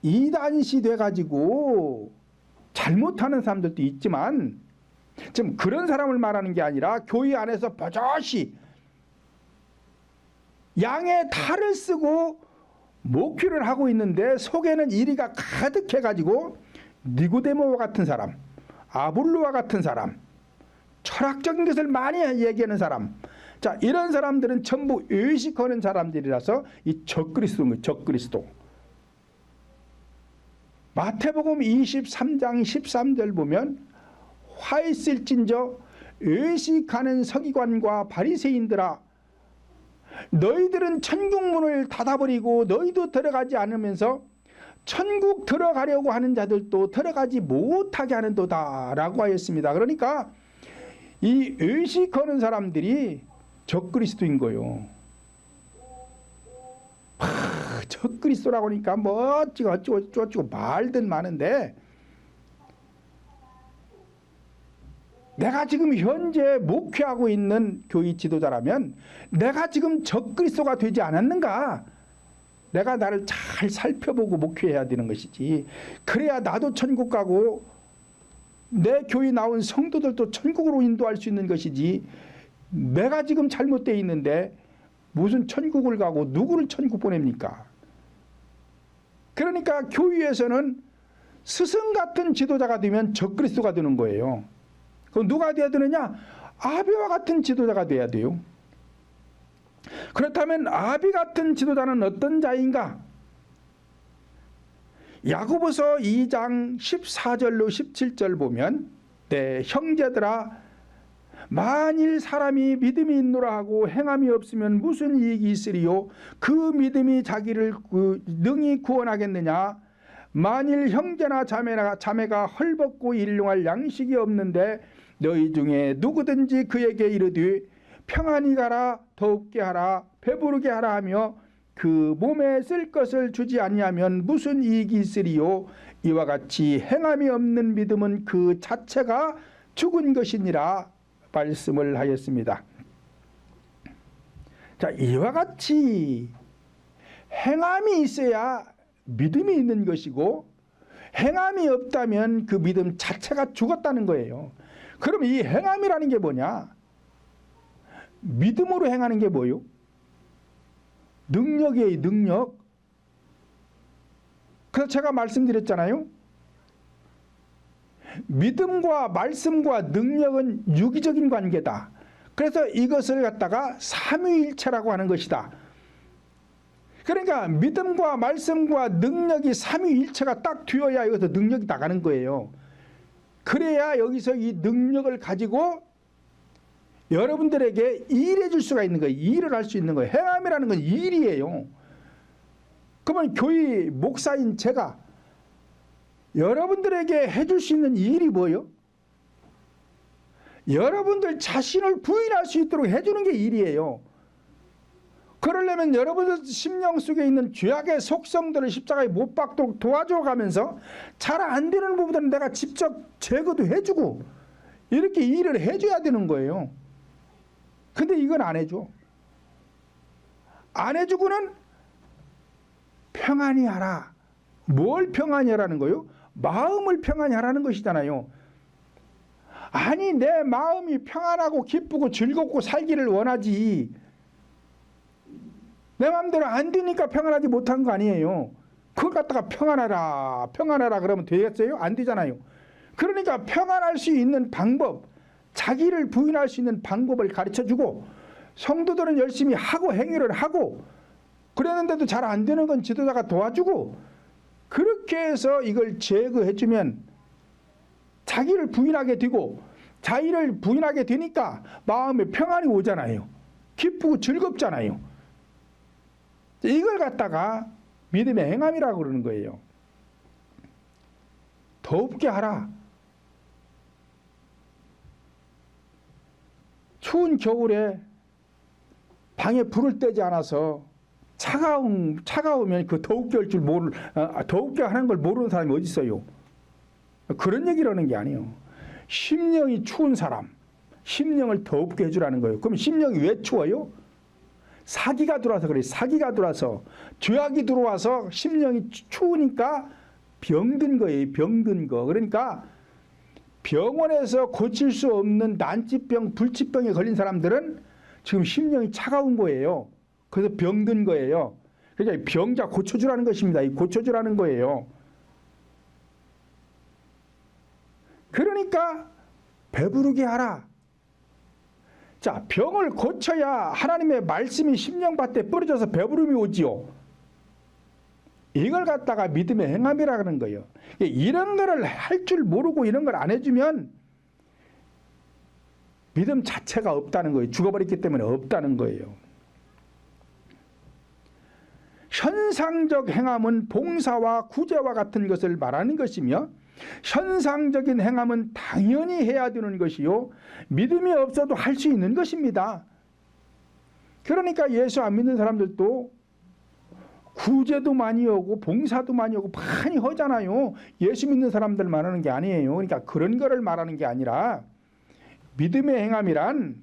이단시 돼가지고 잘못하는 사람들도 있지만 지금 그런 사람을 말하는 게 아니라 교회 안에서 버젓이 양의 탈을 쓰고 목회를 하고 있는데 속에는 이리가 가득해가지고 니고데모와 같은 사람, 아볼로와 같은 사람, 철학적인 것을 많이 얘기하는 사람, 자, 이런 사람들은 전부 의식하는 사람들이라서 이 적그리스도인 거예요. 적그리스도. 마태복음 23장 13절 보면 화 있을진저 의식하는 서기관과 바리새인들아 너희들은 천국문을 닫아버리고 너희도 들어가지 않으면서 천국 들어가려고 하는 자들도 들어가지 못하게 하는도다 라고 하였습니다. 그러니까 이 의식하는 사람들이 적그리스도인 거예요. 적그리스도라고 하니까 뭐 어쩌고 저쩌고 말든 많은데 내가 지금 현재 목회하고 있는 교회 지도자라면 내가 지금 적그리스도가 되지 않았는가? 내가 나를 잘 살펴보고 목회해야 되는 것이지. 그래야 나도 천국 가고 내 교회 나온 성도들도 천국으로 인도할 수 있는 것이지. 내가 지금 잘못되어 있는데 무슨 천국을 가고 누구를 천국 보냅니까? 그러니까 교회에서는 스승 같은 지도자가 되면 적그리스도가 되는 거예요. 그럼 누가 되어야 되느냐? 아비와 같은 지도자가 돼야 돼요. 그렇다면 아비 같은 지도자는 어떤 자인가? 야고보서 2장 14절로 17절 보면 네, 형제들아 만일 사람이 믿음이 있노라 하고 행함이 없으면 무슨 이익이 있으리요? 그 믿음이 자기를 능히 구원하겠느냐? 만일 형제나 자매가 헐벗고 일용할 양식이 없는데 너희 중에 누구든지 그에게 이르되 평안히 가라, 더웁게 하라, 배부르게 하라 하며 그 몸에 쓸 것을 주지 아니하면 무슨 이익이 있으리요? 이와 같이 행함이 없는 믿음은 그 자체가 죽은 것이니라 말씀을 하였습니다. 자, 이와 같이 행함이 있어야 믿음이 있는 것이고 행함이 없다면 그 믿음 자체가 죽었다는 거예요. 그럼 이 행함이라는 게 뭐냐? 믿음으로 행하는 게 뭐요? 능력이에요, 능력. 그래서 제가 말씀드렸잖아요. 믿음과 말씀과 능력은 유기적인 관계다. 그래서 이것을 갖다가 삼위일체라고 하는 것이다. 그러니까 믿음과 말씀과 능력이 삼위일체가 딱 되어야 여기서 능력이 나가는 거예요. 그래야 여기서 이 능력을 가지고 여러분들에게 일해 줄 수가 있는 거예요. 일을 할 수 있는 거예요. 행함이라는 건 일이에요. 그러면 교회 목사인 제가 여러분들에게 해줄 수 있는 일이 뭐예요? 여러분들 자신을 부인할 수 있도록 해주는 게 일이에요. 그러려면 여러분들 심령 속에 있는 죄악의 속성들을 십자가에 못 박도록 도와줘 가면서 잘 안 되는 부분들은 내가 직접 제거도 해주고 이렇게 일을 해줘야 되는 거예요. 근데 이건 안 해줘. 안 해주고는 평안히 하라. 뭘 평안히 하라는 거예요? 마음을 평안히 하라는 것이잖아요. 아니 내 마음이 평안하고 기쁘고 즐겁고 살기를 원하지. 내 마음대로 안 되니까 평안하지 못한 거 아니에요. 그걸 갖다가 평안하라 평안하라 그러면 되겠어요? 안 되잖아요. 그러니까 평안할 수 있는 방법, 자기를 부인할 수 있는 방법을 가르쳐주고 성도들은 열심히 하고 행위를 하고 그랬는데도 잘 안 되는 건 지도자가 도와주고 그렇게 해서 이걸 제거해주면 자기를 부인하게 되고 자기를 부인하게 되니까 마음에 평안이 오잖아요. 기쁘고 즐겁잖아요. 이걸 갖다가 믿음의 행함이라고 그러는 거예요. 더웁게 하라. 추운 겨울에 방에 불을 떼지 않아서 차가우면 그 더웁게 할 줄 더웁게 하는 걸 모르는 사람이 어디 있어요? 그런 얘기를 하는 게 아니에요. 심령이 추운 사람, 심령을 더웁게 해주라는 거예요. 그럼 심령이 왜 추워요? 사기가 들어와서 그래요. 사기가 들어와서 죄악이 들어와서 심령이 추우니까 병든 거예요. 병든 거. 그러니까 병원에서 고칠 수 없는 난치병, 불치병에 걸린 사람들은 지금 심령이 차가운 거예요. 그래서 병든 거예요. 그러니까 병자 고쳐주라는 것입니다. 고쳐주라는 거예요. 그러니까 배부르게 하라. 자, 병을 고쳐야 하나님의 말씀이 심령밭에 뿌려져서 배부름이 오지요. 이걸 갖다가 믿음의 행함이라 하는 거예요. 이런 거를 할 줄 모르고 이런 걸 안 해주면 믿음 자체가 없다는 거예요. 죽어버렸기 때문에 없다는 거예요. 현상적 행함은 봉사와 구제와 같은 것을 말하는 것이며 현상적인 행함은 당연히 해야 되는 것이요 믿음이 없어도 할 수 있는 것입니다. 그러니까 예수 안 믿는 사람들도 구제도 많이 오고 봉사도 많이 오고 많이 하잖아요. 예수 믿는 사람들 말하는 게 아니에요. 그러니까 그런 거를 말하는 게 아니라 믿음의 행함이란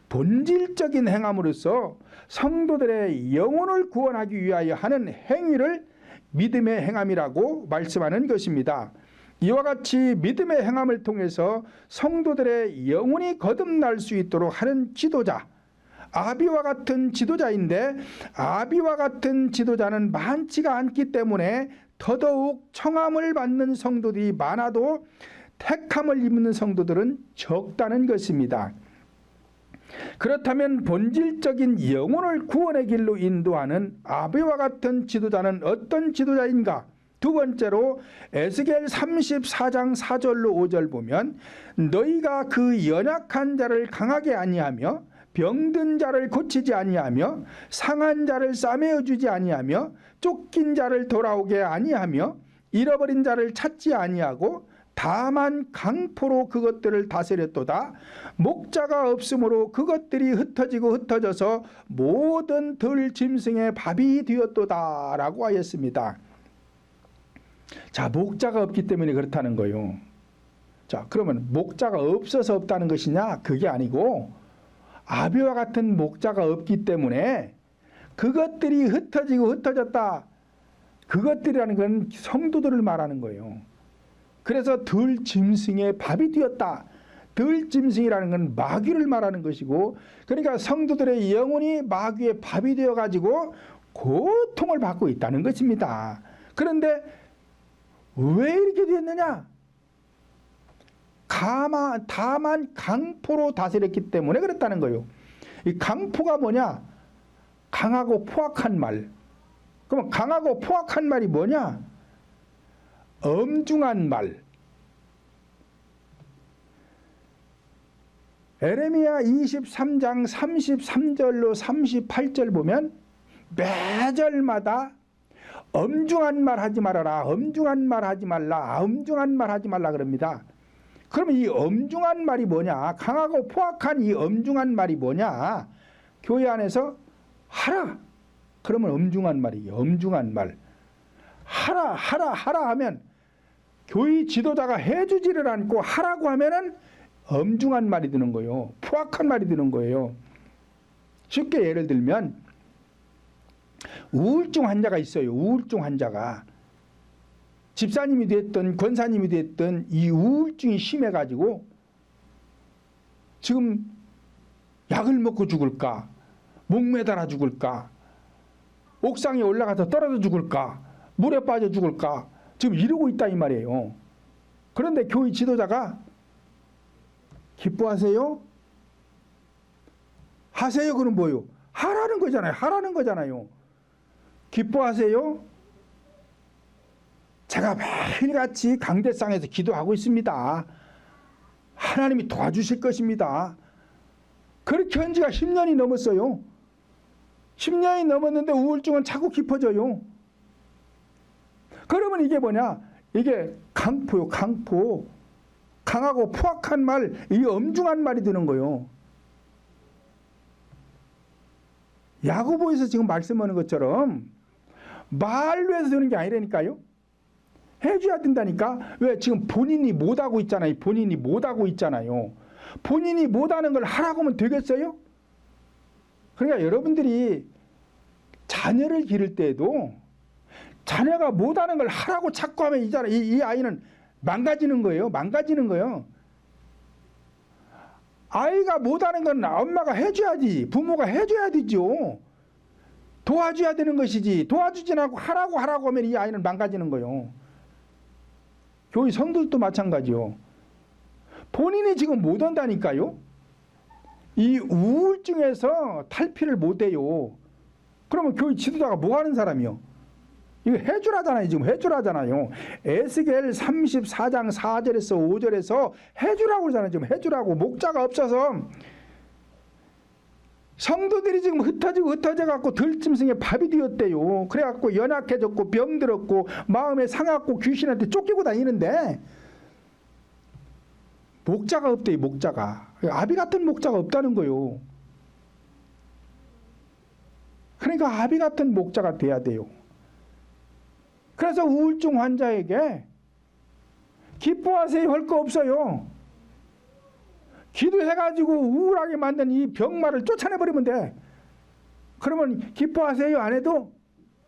본질적인 행함으로써 성도들의 영혼을 구원하기 위하여 하는 행위를 믿음의 행함이라고 말씀하는 것입니다. 이와 같이 믿음의 행함을 통해서 성도들의 영혼이 거듭날 수 있도록 하는 지도자, 아비와 같은 지도자인데, 아비와 같은 지도자는 많지가 않기 때문에 더더욱 청함을 받는 성도들이 많아도 택함을 입는 성도들은 적다는 것입니다. 그렇다면 본질적인 영혼을 구원의 길로 인도하는 아비와 같은 지도자는 어떤 지도자인가? 두 번째로 에스겔 34장 4절로 5절 보면, 너희가 그 연약한 자를 강하게 아니하며 병든 자를 고치지 아니하며 상한 자를 싸매어 주지 아니하며 쫓긴 자를 돌아오게 아니하며 잃어버린 자를 찾지 아니하고 다만 강포로 그것들을 다스렸도다. 목자가 없으므로 그것들이 흩어지고 흩어져서 모든 들 짐승의 밥이 되었도다 라고 하였습니다. 자, 목자가 없기 때문에 그렇다는 거예요. 자, 그러면 목자가 없어서 없다는 것이냐? 그게 아니고 아비와 같은 목자가 없기 때문에 그것들이 흩어지고 흩어졌다. 그것들이라는 건 성도들을 말하는 거예요. 그래서 들 짐승의 밥이 되었다. 들 짐승이라는 건 마귀를 말하는 것이고, 그러니까 성도들의 영혼이 마귀의 밥이 되어가지고 고통을 받고 있다는 것입니다. 그런데 왜 이렇게 됐느냐? 다만 강포로 다스렸기 때문에 그렇다는 거예요. 이 강포가 뭐냐? 강하고 포악한 말. 그러면 강하고 포악한 말이 뭐냐? 엄중한 말. 에레미야 23장 33절로 38절 보면 매절마다 엄중한 말 하지 말아라, 엄중한 말 하지 말라, 엄중한 말 하지 말라 그럽니다. 그러면 이 엄중한 말이 뭐냐? 강하고 포악한 이 엄중한 말이 뭐냐? 교회 안에서 하라. 그러면 엄중한 말이에요. 엄중한 말. 하라 하면 교회 지도자가 해주지를 않고 하라고 하면은 엄중한 말이 드는 거예요. 포악한 말이 드는 거예요. 쉽게 예를 들면 우울증 환자가 있어요. 우울증 환자가. 집사님이 됐든 권사님이 됐든 이 우울증이 심해가지고 지금 약을 먹고 죽을까? 목 매달아 죽을까? 옥상에 올라가서 떨어져 죽을까? 물에 빠져 죽을까? 지금 이러고 있다 이 말이에요. 그런데 교회 지도자가 기뻐하세요? 하세요? 그럼 뭐요? 하라는 거잖아요. 하라는 거잖아요. 기뻐하세요? 제가 매일같이 강대상에서 기도하고 있습니다. 하나님이 도와주실 것입니다. 그렇게 한 지가 10년이 넘었어요. 10년이 넘었는데 우울증은 자꾸 깊어져요. 그러면 이게 뭐냐? 이게 강포요, 강포. 강하고 포악한 말, 이 엄중한 말이 드는 거예요. 야고보에서 지금 말씀하는 것처럼 말로 해서 되는 게 아니라니까요. 해줘야 된다니까. 왜? 지금 본인이 못하고 있잖아요. 본인이 못하고 있잖아요. 본인이 못하는 걸 하라고 하면 되겠어요? 그러니까 여러분들이 자녀를 기를 때에도 자녀가 못하는 걸 하라고 자꾸 하면 이 아이는 망가지는 거예요. 망가지는 거예요. 아이가 못하는 건 엄마가 해줘야지. 부모가 해줘야 되죠. 도와줘야 되는 것이지. 도와주지 않고 하라고 하면 이 아이는 망가지는 거예요. 교회 성도들도 마찬가지요. 본인이 지금 못 한다니까요. 이 우울증에서 탈피를 못해요. 그러면 교회 지도자가 뭐 하는 사람이요? 이거 해주라잖아요. 지금 해주라잖아요. 에스겔 34장 4절에서 5절에서 해주라고 그러잖아요. 지금 해주라고. 목자가 없어서 성도들이 지금 흩어져갖고 들짐승의 밥이 되었대요. 그래갖고 연약해졌고 병들었고 마음에 상했고 귀신한테 쫓기고 다니는데 목자가 없대요. 목자가. 아비 같은 목자가 없다는 거예요. 그러니까 아비 같은 목자가 돼야 돼요. 그래서 우울증 환자에게 기뻐하세요 할 거 없어요. 기도해가지고 우울하게 만든 이 병마를 쫓아내버리면 돼. 그러면 기뻐하세요? 안 해도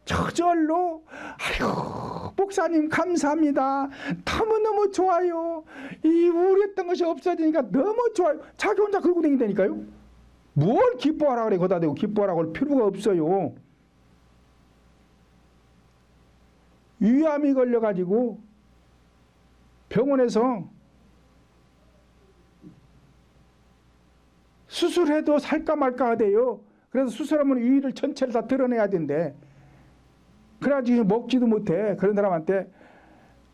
저절로 아이고 목사님 감사합니다. 너무너무 좋아요. 이 우울했던 것이 없어지니까 너무 좋아요. 자기 혼자 그러고 다닌다니까요. 뭘 기뻐하라 그래. 거기다 대고 기뻐하라고 할 필요가 없어요. 위암이 걸려가지고 병원에서 수술해도 살까 말까 하대요. 그래서 수술하면 위를 전체를 다 드러내야 된대. 그래가지고 먹지도 못해. 그런 사람한테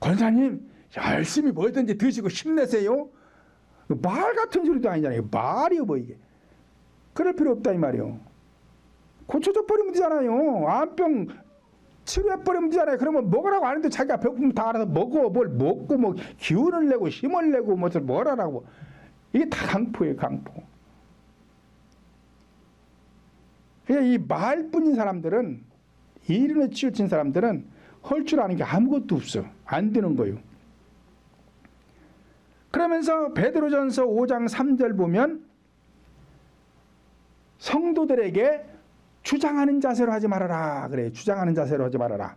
권사님 열심히 뭐든지 드시고 힘내세요. 말 같은 소리도 아니잖아요. 말이요 뭐 이게. 그럴 필요 없다 이 말이요. 고쳐져 버리면 되잖아요. 암병 치료해버리면 되잖아요. 그러면 먹으라고 하는데 자기가 배고프면 다 알아서 먹어. 뭘 먹고 뭐 기운을 내고 힘을 내고 뭘 하라고. 이게 다 강포예요. 강포. 그냥 이 말뿐인 사람들은, 이론에 치우친 사람들은 할 줄 아는 게 아무것도 없어. 안 되는 거예요. 그러면서 베드로전서 5장 3절 보면 성도들에게 주장하는 자세로 하지 말아라. 그래. 주장하는 자세로 하지 말아라.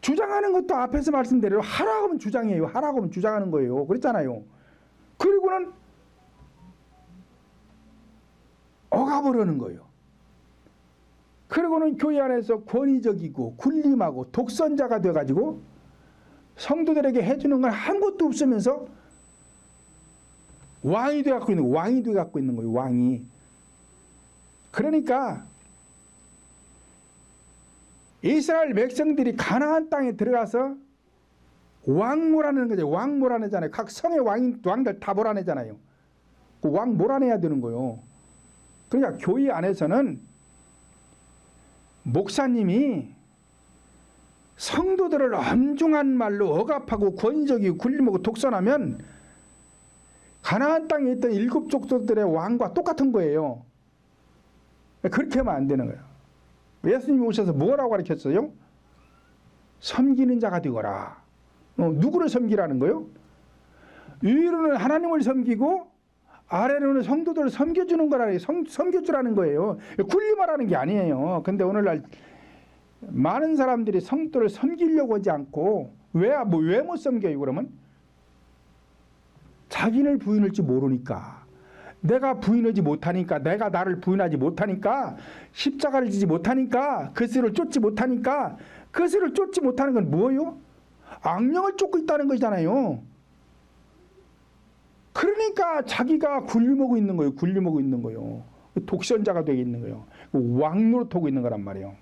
주장하는 것도 앞에서 말씀드린 하라고 하면 주장이에요. 하라고 하면 주장하는 거예요. 그랬잖아요. 그리고는 억압하려는 거예요. 그리고는 교회 안에서 권위적이고 군림하고 독선자가 돼가지고 성도들에게 해주는 건 아무것도 없으면서 왕이 돼갖고 있는 거예요. 왕이. 그러니까 이스라엘 백성들이 가나안 땅에 들어가서 왕 몰아내는 거죠. 왕 몰아내잖아요. 각 성의 왕들 다 몰아내잖아요. 그 왕 몰아내야 되는 거예요. 그러니까 교회 안에서는 목사님이 성도들을 엄중한 말로 억압하고 권위적이고 군림하고 독선하면 가나안 땅에 있던 7 족속들의 왕과 똑같은 거예요. 그렇게 하면 안 되는 거예요. 예수님이 오셔서 뭐라고 가르쳤어요? 섬기는 자가 되거라. 누구를 섬기라는 거예요? 위로는 하나님을 섬기고 아래로는 성도들을 섬겨주는 거라는, 섬겨주라는 거예요. 군림하라는 게 아니에요. 근데 오늘날 많은 사람들이 성도를 섬기려고 하지 않고 왜 못 섬겨요? 그러면 자기를 부인할지 모르니까, 내가 부인하지 못하니까, 내가 나를 부인하지 못하니까, 십자가를 지지 못하니까, 그리스도를 쫓지 못하니까. 그리스도를 쫓지 못하는 건 뭐예요? 악령을 쫓고 있다는 거잖아요. 그러니까 자기가 군림하고 있는 거예요. 군림하고 있는 거예요. 독선자가 되어 있는 거예요. 왕노릇하고 있는 거란 말이에요.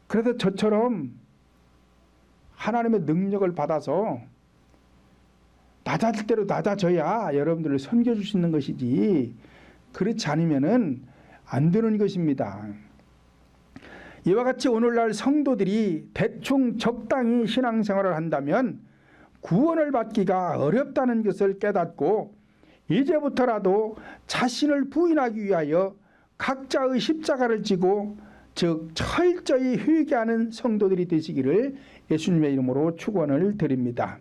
그래서 저처럼 하나님의 능력을 받아서 낮아질 대로 낮아져야 여러분들을 섬겨줄 수 있는 것이지, 그렇지 않으면은 안 되는 것입니다. 이와 같이 오늘날 성도들이 대충 적당히 신앙생활을 한다면 구원을 받기가 어렵다는 것을 깨닫고 이제부터라도 자신을 부인하기 위하여 각자의 십자가를 지고, 즉 철저히 회개하는 성도들이 되시기를 예수님의 이름으로 축원을 드립니다.